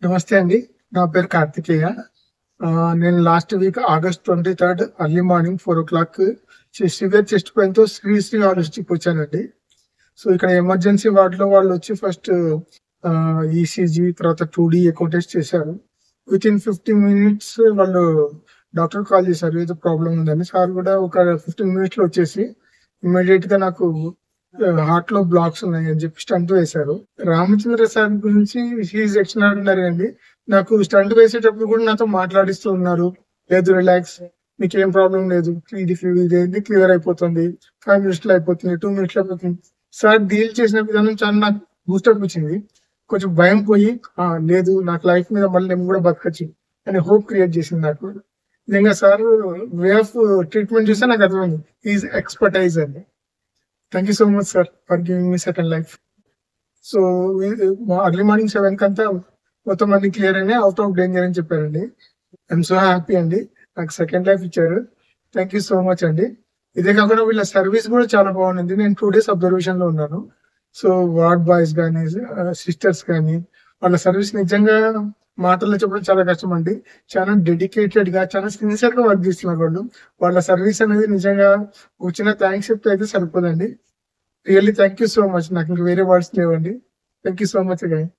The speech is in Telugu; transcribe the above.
నమస్తే అండి. నా పేరు కార్తికేయ. నేను last week August 23 early morning 4:00 severe chest పెయిన్‌తో శ్రీ హాస్పిటల్‌కి వచ్చానండి. సో, ఇక్కడ ఎమర్జెన్సీ వార్డ్‌లో వాళ్ళొచ్చి ఫస్ట్ ఈసీజీ తర్వాత 2డీ ఎకో టెస్ట్ చేశారు. వితిన్ 15 మినిట్స్ వాళ్ళు డాక్టర్ కాల్ చేశారు. ఏదో ప్రాబ్లమ్ ఉందని. సార్ కూడా ఒక 15 మినిట్స్‌లో వచ్చేసి ఇమ్మీడియేట్‌గా నాకు హార్ట్‌లో బ్లాక్స్ ఉన్నాయని చెప్పి స్టంట్ వేశారు. రామచంద్ర సార్ గురించి హి ఈజ్ ఎక్స్ట్రార్డినరీ అండి. నాకు స్టంట్ వేసేటప్పుడు కూడా నాతో మాట్లాడిస్తూ ఉన్నారు. లేదు రిలాక్స్, మీకేం ప్రాబ్లమ్ లేదు. ఇదేంటి క్లియర్ అయిపోతుంది. 5 మినిట్స్‌లో అయిపోతుంది. 2 మినిట్స్‌లో అయిపోతుంది. సార్ డీల్ చేసిన విధానం చాలా నాకు బూస్టప్ ఇచ్చింది. కొంచెం భయం పోయి లేదు నాకు లైఫ్ మీద మళ్ళీ నేను కూడా బతకచ్చు అనే హోప్ క్రియేట్ చేసింది నాకు. నిజంగా సార్ వే ఆఫ్ ట్రీట్మెంట్ చూస్తే నాకు అర్థమైంది. హి ఈజ్ ఎక్స్‌పర్టైజ్ అండి. Thank you so much sir for giving me second life. So, early morning 7 కంతా మొత్తం అన్ని క్లియర్ అయినాయి. ఔట్ ఆఫ్ డేంజర్ అని చెప్పారండి. ఐఎమ్ సో హ్యాపీ అండి. నాకు సెకండ్ లైఫ్ ఇచ్చారు. థ్యాంక్ యూ సో మచ్ అండి. ఇదే కాకుండా వీళ్ళ సర్వీస్ కూడా చాలా బాగుంది. నేను 2 డేస్ అబ్జర్వేషన్ లో ఉన్నాను. సో, వార్డ్ బాయ్స్ కానీ సిస్టర్స్ కానీ వాళ్ళ సర్వీస్ నిజంగా మాటల్లో చెప్పడం చాలా కష్టం అండి. చాలా డెడికేటెడ్ గా చాలా సిన్సియర్ గా వర్క్ చేస్తున్నారు వాళ్ళు. వాళ్ళ సర్వీస్ అనేది నిజంగా వచ్చిన థ్యాంక్స్ చెప్తే అయితే సరిపోదండి. Really thank you so much. నాకు ఇంక వేరే వర్డ్స్ లేవండి. Thank you so much again.